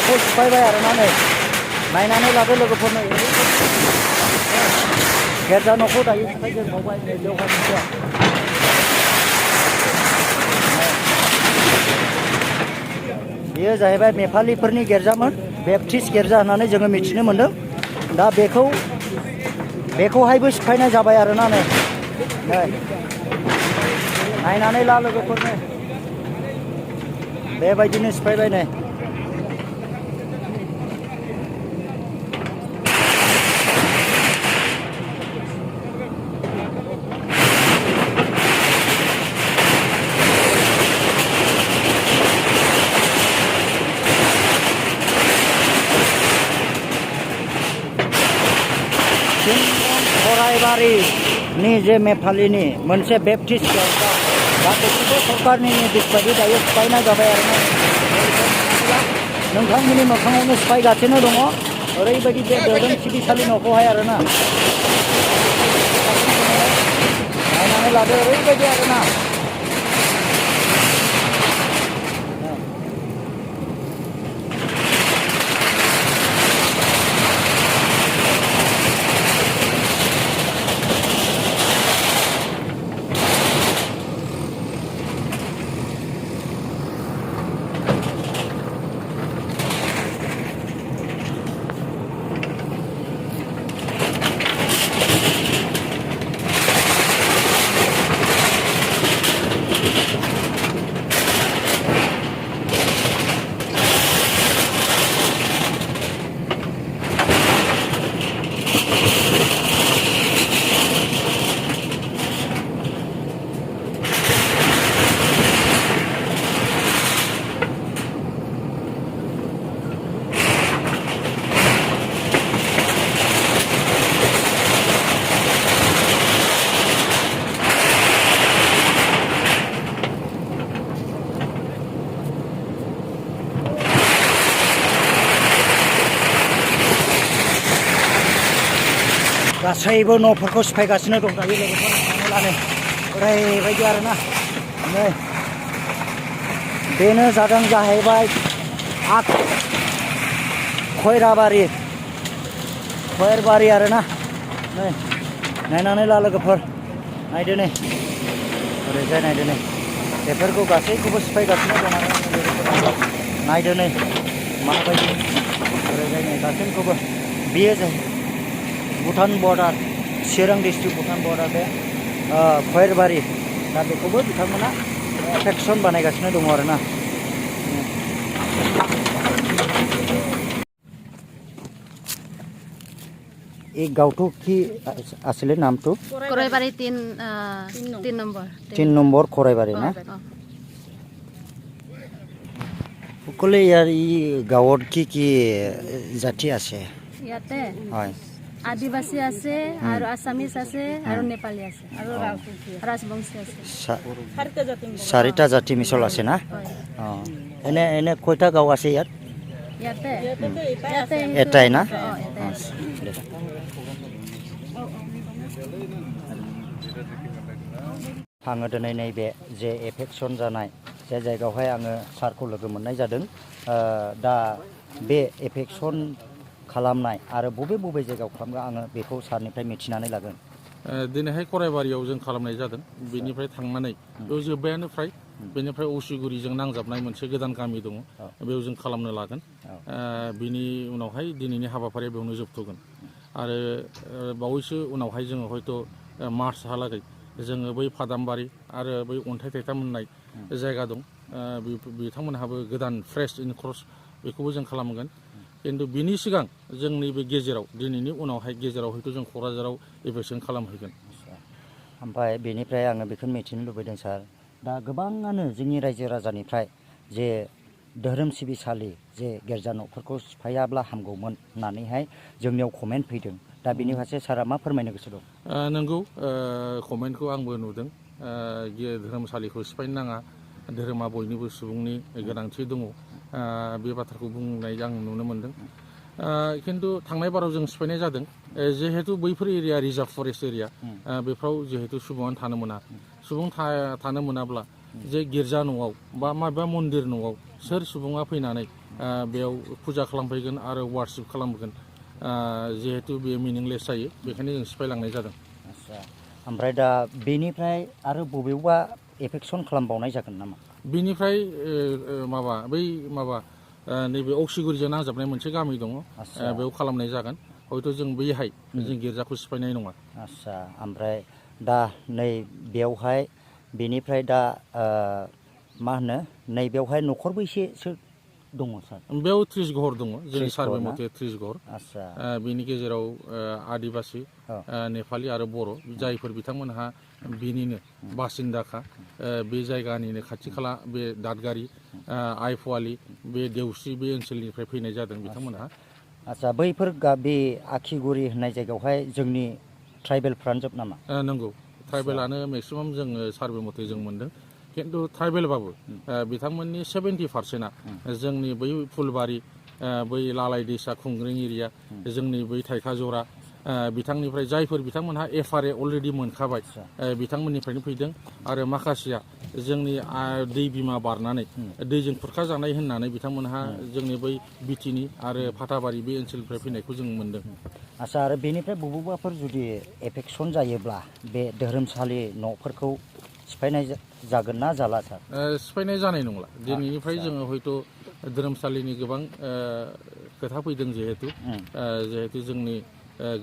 न'खौ सिफायबाय आरोना नै नायनानै लादो लोगोफोरनो गिर्जा न'खौ दायो सिफायजोबबावबाय नै बेवहाय मोनसे बेयो जाहैबाय नेपालिफोरनि गिर्जामोन बेप्टिस्ट गिर्जा होननानै जोङो मिथिनो मोन्दों दा बेखौहायबो सिफायनाय जाबाय आरोना नै नायनानै ला लोगोफोरनो बेबायदिनो सिफायबाय नै koraibari ni जे नेपालिनि मोनसे बेप्टिस्ट गिर्जा दा बेखौबो सरकारनि निर्देश बायदि दायो सिफायनाय जाबाय आरोना नोंथांमोननि मोखाङावनो सिफायगासिनो दङ ओरैबायदि बे धोरोम सिबिसालि न'खौहाय आरोना नायनानै लादो ओरैबायदि आरोना गासैबो न'फोरखौ सिफायगासिनो दं दायो लोगोफोर नायनानै ओरैबायदि आरोना नै बेनो जादों जाहैबाय koraibari आरोना नै नायनानै ला लोगोफोर नायदो नै ओरैजाय नायदो नै बेफोरखौ गासैखौबो सिफायगासिनो दं आरो लोगोफोर नायदो नै माबायदि ओरैजाय नै गासैखौबो बेयो जाहैबाय भुटान बर्डार चिरां डिस्ट्रिक्ट भुटान बर्डार बे koraibari दा बेखौबो बिथांमोना एफेक्सन बानायगासिनो दङ आरोना এই গাঁওটো কি আছিলে নামটো koraibari 3 নম্বৰ koraibari না সকলে ইয়াৰ এই গাঁৱত কি জাতি আছে ইয়াতে হয় আদিবাসী আছে আৰু আসামিজ আছে আৰু নেপালী আছে আৰু ৰাজবংশী আছে চাৰিটা জাতি মিছল আছে না এনে কয়টা গাঁও আছে ইয়াত ইয়াতে এটাই না आङो दिनै नैबे जे एफेक्सन जानाय जे जायगायावहाय आङो सारखौ लोगो मोननाय जादों दा बे एफेक्सन खालामनाय आरो बबे जायगायाव खालामगोन आङो बेखौ सारनिफ्राय मिथिनानै लागोन दिनैहाय koraibariयाव जों खालामनाय जादों बेनिफ्राय थांनानै बेयाव जोब्बायानो फ्राय बेनिफ्राय औसिगुरिजों नांजाबनाय मोनसे गोदान गामि दङ बेयाव जों खालामनो लागोन बिनि उनावहाय दिनैनि हाबाफारिया बेयावनो जोबथ'गोन आरो बावैसो उनावहाय जोङो हयथ' मार्चहालागै जोङो बै फादामबारि आरो बै अन्थाइ थाइथाम मोननाय जायगा दं बिथांमोनहाबो गोदान फ्रेश इनक्रस बेखौबो जों खालामगोन खिन्थु बिनि सिगां जोंनि बे गेजेराव दिनैनि उनावहाय गेजेराव हयथ' जों क'क्राझाराव एफेक्सन खालामहैगोन ओमफ्राय बेनिफ्राय आङो बेखौनो मिथिनो लुबैदों सार दा गोबाङानो जोंनि रायजो राजानिफ्राय जे धोरोम सिबिसालि जे गिर्जा न'फोरखौ सिफायाब्ला हामगौमोन होननानैहाय जोंनियाव कमेन्ट फैदों दा बिनि फारसे सारा मा फोरमायनो गोसो दं नंगौ कमेन्टखौ आंबो नुदों धोरोमसालिखौ सिफायनो नाङा धोरोमा बयनिबो सुबुंनि गोनांथि दङ बे बाथ्राखौ बुंनाय आं नुनो मोनदों खिन्थु थांनाय बाराव जों सिफायनाय जादों जिहेतु बैफोर एरिया रिजार्भ फरेस्ट एरिया बेफ्राव जिहेतु सुबुङानो थानो मोना सुबुं थानो मोनाब्ला जे गिर्जा न'आव बा माबा मन्दिर न'आव सोर सुबुङा फैनानै बेयाव फुजा खालामफैगोन आरो वार्शिप खालामगोन जिहेतु बे मिनिंलेस जायो बेखायनो जों सिफायलांनाय जादों। आदसा ओमफ्राय दा बेनिफ्राय आरो बबेयावबा एफेक्सन खालामबावनाय जागोन नामा? बेनिफ्राय नैबे अक्सिगुरिजों नांजाबनाय मोनसे गामि दङ बेयाव खालामनाय जागोन हयथ' जों बैहाय जों गिर्जाखौ सिफायनाय नङा। आदसा ओमफ्राय दा नै बेयावहाय बेनिफ्राय दा मा होनो नैबेयावहाय न'खर बैसेसो दङ सार? बेयाव 30 घर दङ जोंनि 30 सार्भे घर ना? मथे 30 घर। आदसा बिनि गेजेराव आदिबासि नेपालि आरो बर' जायफोर बिथांमोनहा बिनिनो बासिन्दाखा बे जायगानिनो खाथि खाला बे दादगारि आइफवालि बे देवस्रि बे ओनसोलनिफ्राय फैनाय जादों बिथांमोनहा। आदसा बैफोर बे आखिगुरि होननाय जायगायावहाय जोंनि ट्राइबेलफ्रानो जोब नामा? नंगौ ट्राइबेलानो मेक्सिमाम जोङो सार्भे मथे जों मोनदों खिन्थु ट्राइबेलबाबो बिथांमोननि 70%आ जोंनि बै फुलबारि बै लालाय दैसा खुंग्रिं एरिया जोंनि बै थाइखा जरा बिथांनिफ्राय जायफोर बिथांमोनहा एफआरए अलरेडि मोनखाबाय बिथांमोननिफ्रायनो फैदों आरो माखासेया जोंनि दै बिमा बारनानै दैजों खुरखाजानाय होननानै बिथांमोनहा जोंनि बै बिटिनि आरो फाथाबारि बे ओनसोलनिफ्राय फैनायखौ जों मोनदों। आदसा आरो बेनिफ्राय बबेबाफोर जुदि एफेक्सन जायोब्ला बे धोरोमसालि न'फोरखौ सिफायनाय जागोन ना जाला सार? सिफायनाय जानाय नंला दिनैनिफ्राय जोङो हयथ' धोरोमसालिनि गोबां खोथा फैदों जिहेतु जोंनि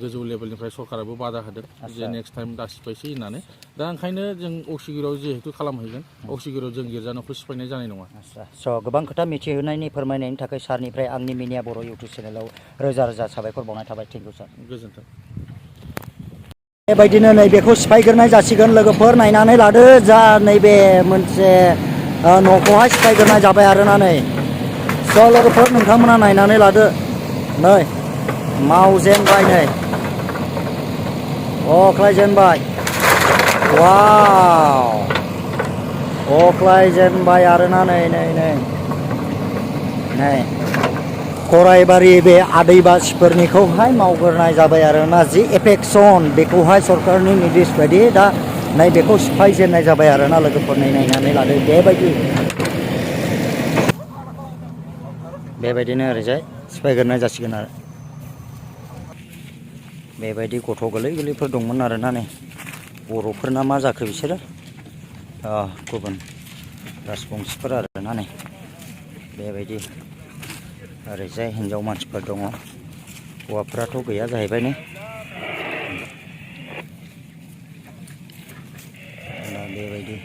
गोजौ लेभेलनिफ्राय सरकाराबो बादा होदों जे नेक्स्ट टाइम दा सिफायसै होननानै दा ओंखायनो जों अक्सिगुरियाव जिहेतु खालामहैगोन अक्सिगुरियाव जों गिर्जा न'खौ सिफायनाय जानाय नङा। आदसा स' गोबां खोथा मिथिहोनायनि फोरमायनायनि थाखाय सारनिफ्राय आंनि मिनिया बर' इउटुब चेनेलाव रोजा रोजा साबायखर बावनाय थाबाय। थेंक इउ सार। गोजोन्थों। बेबायदिनो नैबेखौ सिफायग्रोनाय जासिगोन लोगोफोर नायनानै लादो जा नैबे मोनसे न'खौहाय सिफायग्रोनाय जाबाय आरोना नै स' लोगोफोर नोंथांमोना नायनानै लादो नै मावजेनबाय नै अख्लायजेनबाय वाव अख्लायजेनबाय आरोना नै कोराइबारि बे आदिबासिफोरनिखौहाय मावग्रोनाय जाबाय आरोना जि एफेक्सन बेखौहाय सरकारनि निर्देश बायदि दा नै बेखौ सिफायजेननाय जाबाय आरोना लोगोफोर नायनानै लादो बेबायदिनो ओरैजाय सिफायग्रोनाय जासिगोन आरो बेबायदि गथ' गोरलैफोर दंमोन आरोना नै बर'फोरना मा जाखो बिसोरो गुबुन राजबंसिफोर आरोना नै बेबायदि ओरैजाय हिनजाव मानसिफोर दङ हौवाफोराथ' गैया जाहैबाय नै दा बेबायदि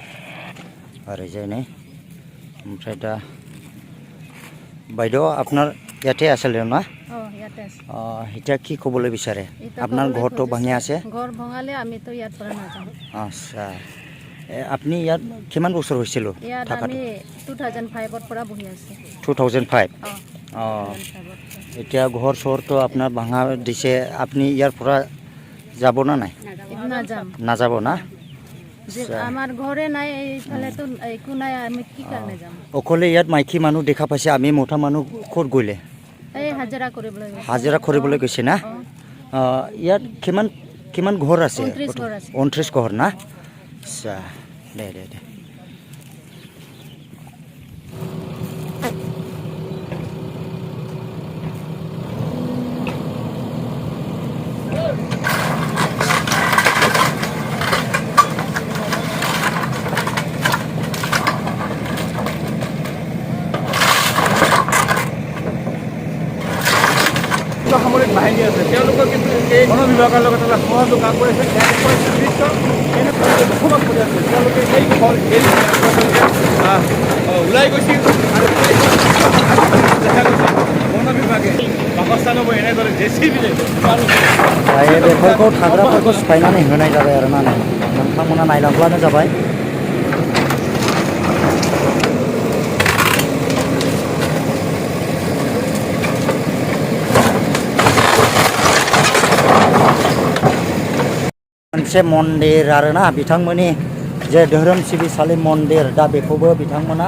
ओरैजाय नै ओमफ्राय दा বাইদেউ আপনার ইয়াতে আছিল না? ইয়াতে আছে। এতিয়া কি ক'বলৈ বিচাৰে? আপোনাৰ ঘৰটো ভাঙি আছে? ঘৰ ভঙালে আমিতো ইয়াৰ পৰা নাযাওঁ। আচ্ছা আপুনি ইয়াত কিমান বছৰ হৈছিল? ইয়াত আমি 2005ৰ পৰা বহি আছো। 2005? এতিয়া ঘৰ চৰটো আপোনাৰ ভাঙা দিছে আপুনি ইয়াৰ পৰা যাব না নাই? নাযাব না? আমাৰ ঘৰে নাই এইফালেতো একো নাই আমি কি কাৰণে যাম? অকলে ইয়াত মাইকী মানুহ দেখা পাইছে আমি মতা মানুহ ক'ত গ'লে? এই হাজিৰা কৰিবলৈ গৈছে। হাজিৰা কৰিবলৈ গৈছে না? ইয়াত কিমান ঘৰ আছে? 29 ঘৰ আছে। 29 ঘৰ না? আচ্ছা দে সামৰিক বাহিনী আছে তেওঁলোকৰ কিন্তু এই বন বিভাগৰ লগত এটা সহযোগ কাম কৰিছে বসবাস কৰি আছে তেওঁলোকে এই ঘৰ ওলাই গৈছিল আৰু বন বিভাগে বাসস্থানবোৰ এনেদৰে জেচিবিৰে बेफोरखौ थाग्राफोरखौ सिफायनानै होनाय जाबाय आरोना नोंथांमोना नायलांब्लानो जाबाय। मोनसे मन्दिर आरोना बिथांमोननि जे धोरोम सिबिसालि मन्दिर दा बेखौबो बिथांमोना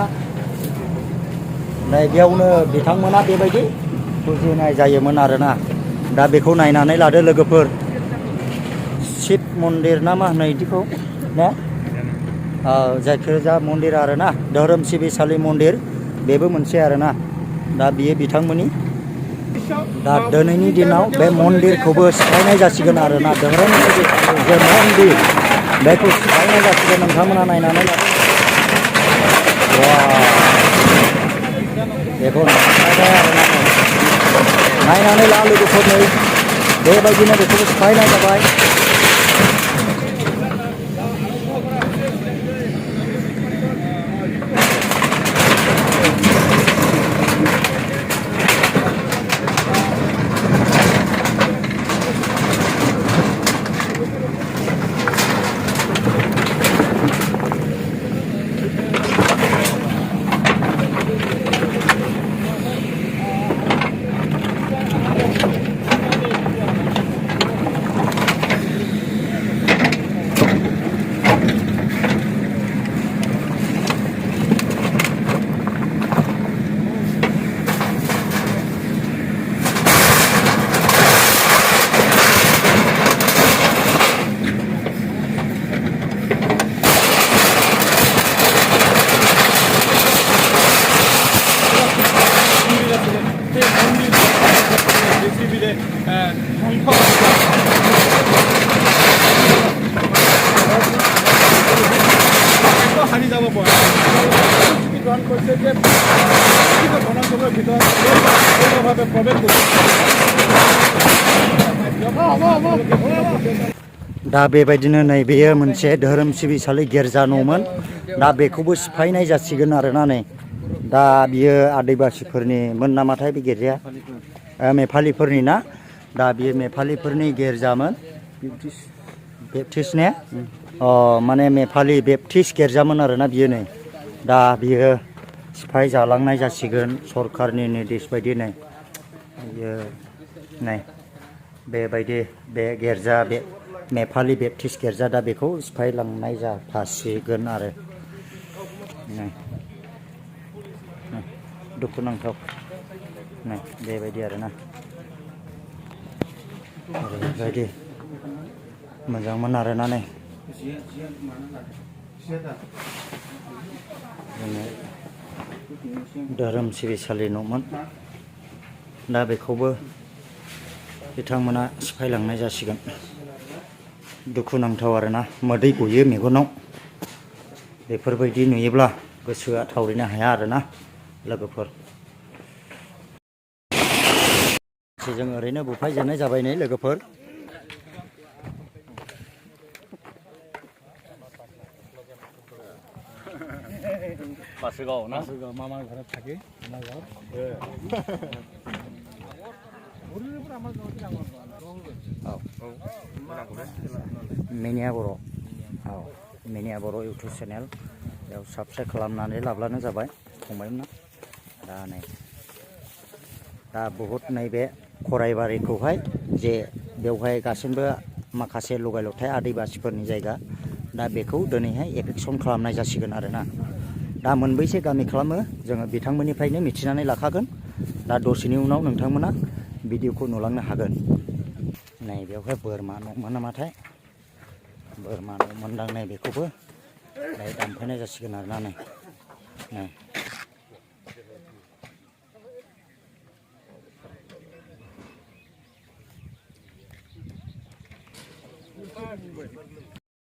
बेयावनो बिथांमोना बेबायदि फुजिनाय जायोमोन आरोना दा बेखौ नायनानै लादो लोगोफोर शिब मन्दिर ना मा होनो बिदिखौ ना जायखिजाया मन्दिर आरोना धोरोम सिबिसालि मन्दिर बेबो मोनसे आरोना दा बियो बिथांमोननि दा दिनैनि दिनाव बे मन्दिरखौबो सिफायनाय जासिगोन आरोना धोरोमनि जे मन्दिर बेखौ सिफायनाय जासिगोन नोंथांमोना नायनानै बेखौ नायनानै ला लोगोफोरनो बेबायदिनो बेखौबो सिफायनाय जाबाय। दा बेबायदिनो नैबेयो मोनसे धोरोम सिबिसालि गिर्जा न'मोन दा बेखौबो सिफायनाय जासिगोन आरोना नै दा बियो आदिबासिफोरनिमोन नामाथाय बे गिर्जाया मेफालिफोरनि ना दा बियो मेफालिफोरनि गिर्जामोन बेप्टिस्ट ने माने मेफालि बेप्टिस्ट गिर्जामोन आरोना बियो नै दा बियो सिफाय जालांनाय जासिगोन सरकारनि निर्देश बायदि नै बियो नै बेबायदि बे गिर्जा बे मेफालि बेप्टिस्ट गिर्जा दा बेखौ सिफायलांनाय जाफासिगोन आरो दुखुनांथाव नै बेबायदि आरोना ओरैबायदि मोजांमोन आरोना नै धोरोम सिबिसालि न'मोन दा बेखौबो बिथांमोना सिफायलांनाय जासिगोन दुखुनांथाव आरोना मोदै गयो मेगनाव बेफोरबायदि नुयोब्ला गोसोआ थावरिनो हाया आरोना लोगोफोर जों ओरैनो बुफायजानाय जाबाय नै लोगोफोर बासुगाव ना मामा ঘৰত থাকে আমাৰ ঘৰত मेनिया बर' मेनिया बर' इउटुब चेनेल बेयाव साबस्क्राइब खालामनानै लाब्लानो जाबाय फंबायमोना दा नै दा बहुत नैबे कोराइबारिखौहाय जे बेवहाय गासैबो माखासे लगाय लथाय आदिबासिफोरनि जायगा दा बेखौ दिनैहाय एफेक्सन खालामनाय जासिगोन आरोना दा मोनबैसे गामि खालामो जोङो बिथांमोननिफ्रायनो मिथिनानै लाखागोन दा दसेनि उनाव नोंथांमोना भिडिअखौ नुलांनो हागोन नै बेवहाय बोरमा न'मोन नामाथाय बोरमा न'मोनदां नै बेखौबो दानफायनाय जासिगोन आरोना नै